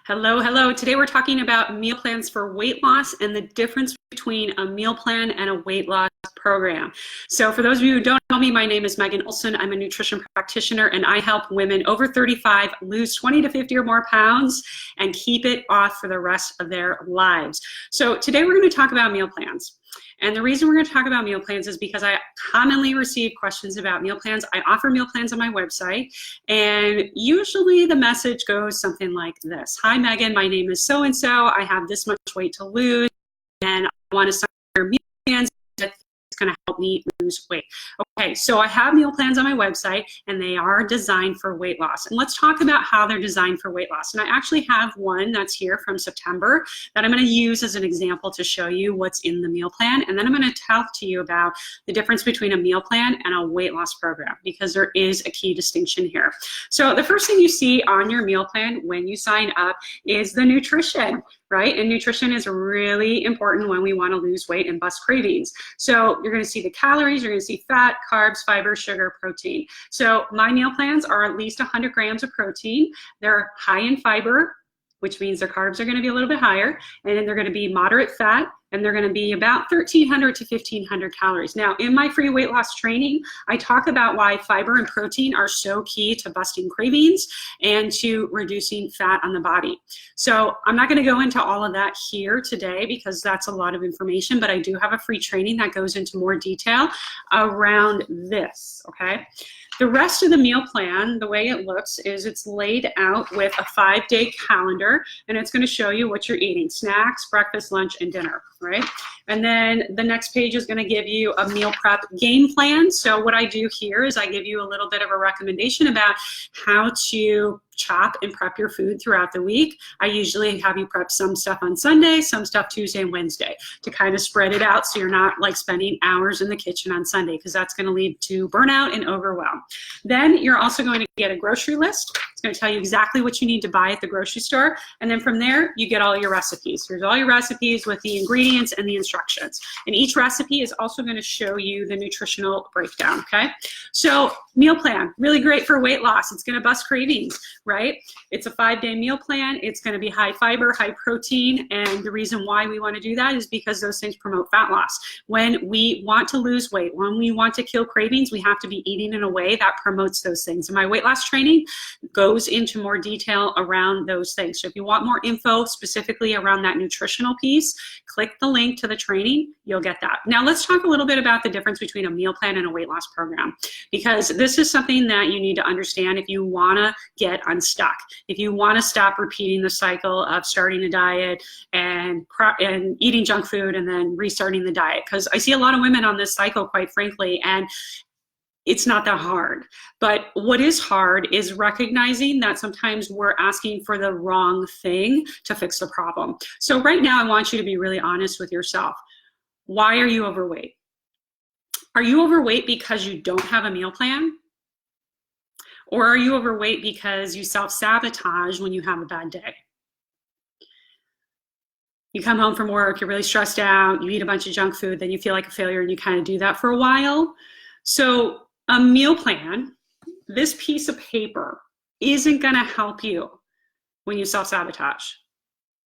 Hello, hello. Today we're talking about meal plans for weight loss and the difference between a meal plan and a weight loss program. So for those of you who don't know me, my name is Megan Olson. I'm a nutrition practitioner and I help women over 35 lose 20 to 50 or more pounds and keep it off for the rest of their lives. So today we're going to talk about meal plans. And the reason we're going to talk about meal plans is because I commonly receive questions about meal plans. I offer meal plans on my website, and usually the message goes something like this. Hi, Megan, my name is so-and-so. I have this much weight to lose, and I want to start your meal plans. It's going to help me lose weight. Okay, so I have meal plans on my website, and they are designed for weight loss. And let's talk about how they're designed for weight loss. And I actually have one that's here from September that I'm going to use as an example to show you what's in the meal plan. And then I'm going to talk to you about the difference between a meal plan and a weight loss program, because there is a key distinction here. So the first thing you see on your meal plan when you sign up is the nutrition, right? And nutrition is really important when we want to lose weight and bust cravings. So you're going to see the calories, you're going to see fat, carbs, fiber, sugar, protein. So my meal plans are at least 100 grams of protein. They're high in fiber, which means their carbs are going to be a little bit higher, and then they're going to be moderate fat, and they're going to be about 1,300 to 1,500 calories. Now, in my free weight loss training, I talk about why fiber and protein are so key to busting cravings and to reducing fat on the body. So I'm not going to go into all of that here today because that's a lot of information, but I do have a free training that goes into more detail around this, okay? The rest of the meal plan, the way it looks is it's laid out with a 5-day calendar, and it's going to show you what you're eating: snacks, breakfast, lunch, and dinner, right? And then the next page is going to give you a meal prep game plan. So what I do here is I give you a little bit of a recommendation about how to chop and prep your food throughout the week. I usually have you prep some stuff on Sunday, some stuff Tuesday and Wednesday, to kind of spread it out so you're not like spending hours in the kitchen on Sunday, because that's going to lead to burnout and overwhelm. Then you're also going to get a grocery list. It's going to tell you exactly what you need to buy at the grocery store. And then from there, you get all your recipes. Here's all your recipes with the ingredients and the instructions. And each recipe is also going to show you the nutritional breakdown, okay? So meal plan, really great for weight loss. It's going to bust cravings, right? It's a 5-day meal plan. It's going to be high fiber, high protein. And the reason why we want to do that is because those things promote fat loss. When we want to lose weight, when we want to kill cravings, we have to be eating in a way that promotes those things. And my weight loss training goes into more detail around those things. So if you want more info specifically around that nutritional piece, click the link to the training, you'll get that. Now let's talk a little bit about the difference between a meal plan and a weight loss program, because this is something that you need to understand if you want to get unstuck. If you want to stop repeating the cycle of starting a diet and eating junk food and then restarting the diet, because I see a lot of women on this cycle, quite frankly, and it's not that hard. But what is hard is recognizing that sometimes we're asking for the wrong thing to fix the problem. So right now, I want you to be really honest with yourself. Why are you overweight? Are you overweight because you don't have a meal plan? Or are you overweight because you self-sabotage when you have a bad day? You come home from work, you're really stressed out, you eat a bunch of junk food, then you feel like a failure, and you kind of do that for a while. So a meal plan, this piece of paper, isn't going to help you when you self-sabotage.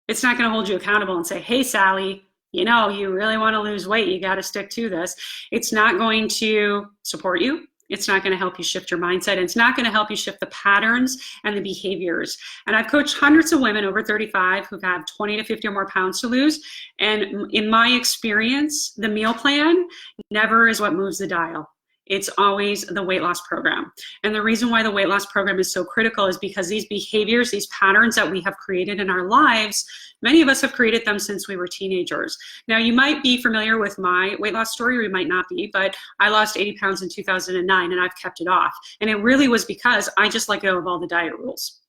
It's not going to hold you accountable and say, hey, Sally, you know, you really want to lose weight, you got to stick to this. It's not going to support you. It's not going to help you shift your mindset. And it's not going to help you shift the patterns and the behaviors. And I've coached hundreds of women over 35 who have 20 to 50 or more pounds to lose. And in my experience, the meal plan never is what moves the dial. It's always the weight loss program. And the reason why the weight loss program is so critical is because these behaviors, these patterns that we have created in our lives, many of us have created them since we were teenagers. Now, you might be familiar with my weight loss story, or you might not be, but I lost 80 pounds in 2009 and I've kept it off. And it really was because I just let go of all the diet rules.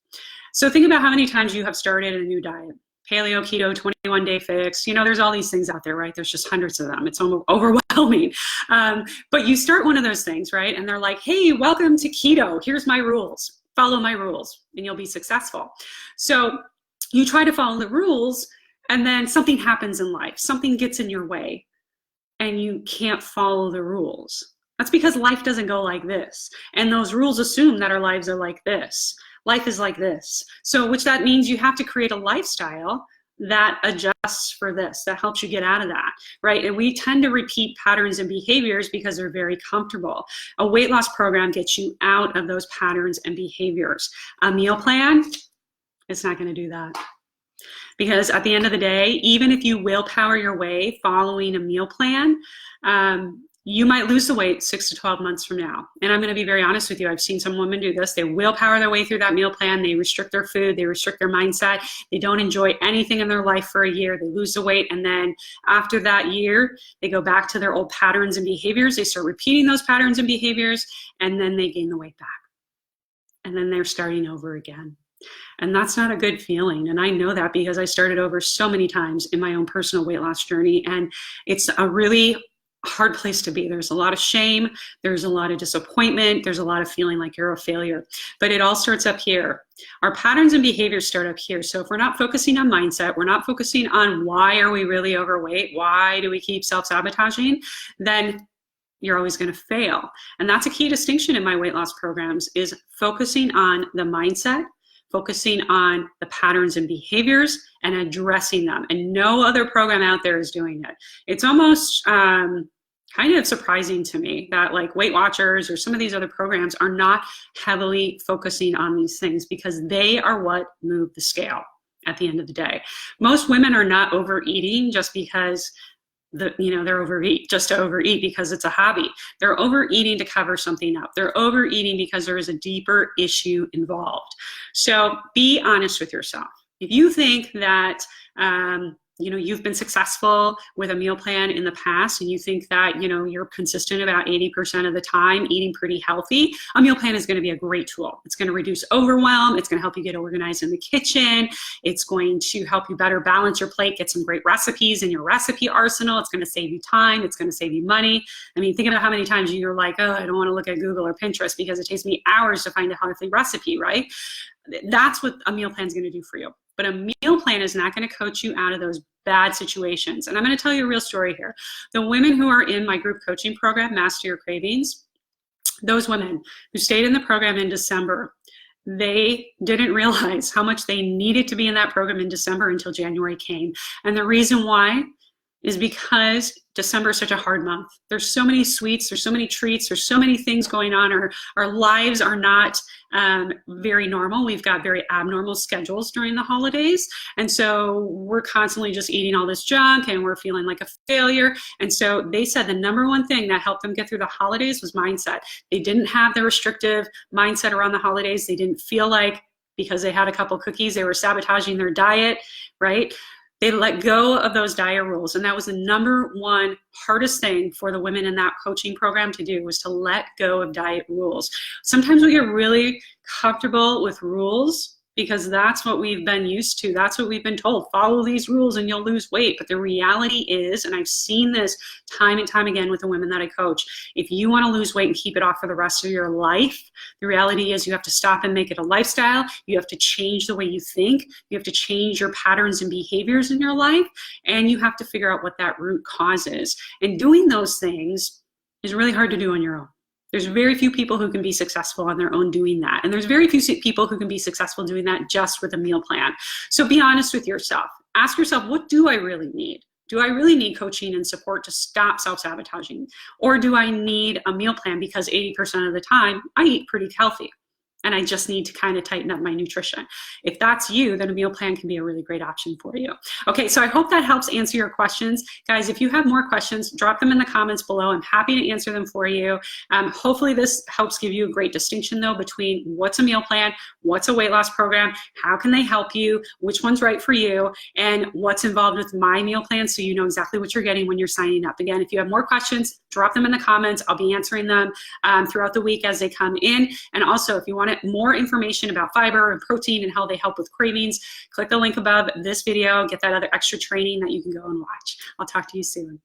So think about how many times you have started a new diet. Paleo, keto, 21-day fix. You know, there's all these things out there, right? There's just hundreds of them. It's almost overwhelming. But you start one of those things, right? And they're like, hey, welcome to keto. Here's my rules. Follow my rules and you'll be successful. So you try to follow the rules and then something happens in life. Something gets in your way and you can't follow the rules. That's because life doesn't go like this. And those rules assume that our lives are like this. life is like this. So which that means you have to create a lifestyle that adjusts for this, that helps you get out of that, right? And we tend to repeat patterns and behaviors because they're very comfortable. A weight loss program gets you out of those patterns and behaviors. A meal plan, it's not going to do that. Because at the end of the day, even if you willpower your way following a meal plan, you might lose the weight 6 to 12 months from now. And I'm going to be very honest with you. I've seen some women do this. They willpower their way through that meal plan. They restrict their food. They restrict their mindset. They don't enjoy anything in their life for a year. They lose the weight. And then after that year, they go back to their old patterns and behaviors. They start repeating those patterns and behaviors, and then they gain the weight back. And then they're starting over again. And that's not a good feeling. And I know that because I started over so many times in my own personal weight loss journey. And it's a really hard place to be. There's a lot of shame. There's a lot of disappointment. There's a lot of feeling like you're a failure. But it all starts up here. Our patterns and behaviors start up here. So if we're not focusing on mindset, we're not focusing on why are we really overweight? Why do we keep self-sabotaging? Then you're always going to fail. And that's a key distinction in my weight loss programs, is focusing on the mindset, focusing on the patterns and behaviors and addressing them. And no other program out there is doing it. It's almost kind of surprising to me that like Weight Watchers or some of these other programs are not heavily focusing on these things, because they are what move the scale at the end of the day. Most women are not overeating just because they're overeat just to overeat because it's a hobby. They're overeating to cover something up. They're overeating because there is a deeper issue involved. So be honest with yourself. If you think that you've been successful with a meal plan in the past, and you think that you're consistent about 80% of the time eating pretty healthy, a meal plan is going to be a great tool. It's going to reduce overwhelm. It's going to help you get organized in the kitchen. It's going to help you better balance your plate, get some great recipes in your recipe arsenal. It's going to save you time. It's going to save you money. I mean, think about how many times you're like, oh, I don't want to look at Google or Pinterest because it takes me hours to find a healthy recipe, right? That's what a meal plan is going to do for you. But a meal plan is not going to coach you out of those bad situations. And I'm going to tell you a real story here. The women who are in my group coaching program, Master Your Cravings, those women who stayed in the program in December, they didn't realize how much they needed to be in that program in December until January came. And the reason why is because December is such a hard month. There's so many sweets, there's so many treats, there's so many things going on. Our lives are not very normal. We've got very abnormal schedules during the holidays. And so we're constantly just eating all this junk and we're feeling like a failure. And so they said the number one thing that helped them get through the holidays was mindset. They didn't have the restrictive mindset around the holidays. They didn't feel like because they had a couple cookies, they were sabotaging their diet, right? They let go of those diet rules. And that was the number one hardest thing for the women in that coaching program to do, was to let go of diet rules. Sometimes we get really comfortable with rules because that's what we've been used to. That's what we've been told. Follow these rules and you'll lose weight. But the reality is, and I've seen this time and time again with the women that I coach, if you want to lose weight and keep it off for the rest of your life, the reality is you have to stop and make it a lifestyle. You have to change the way you think. You have to change your patterns and behaviors in your life. And you have to figure out what that root cause is. And doing those things is really hard to do on your own. There's very few people who can be successful on their own doing that. And there's very few people who can be successful doing that just with a meal plan. So be honest with yourself. Ask yourself, what do I really need? Do I really need coaching and support to stop self-sabotaging? Or do I need a meal plan because 80% of the time I eat pretty healthy and I just need to kind of tighten up my nutrition? If that's you, then a meal plan can be a really great option for you. Okay, so I hope that helps answer your questions. Guys, if you have more questions, drop them in the comments below. I'm happy to answer them for you. Hopefully this helps give you a great distinction though between what's a meal plan, what's a weight loss program, how can they help you, which one's right for you, and what's involved with my meal plan so you know exactly what you're getting when you're signing up. Again, if you have more questions, drop them in the comments. I'll be answering them throughout the week as they come in. And also, if you want more information about fiber and protein and how they help with cravings, click the link above this video, get that other extra training that you can go and watch. I'll talk to you soon.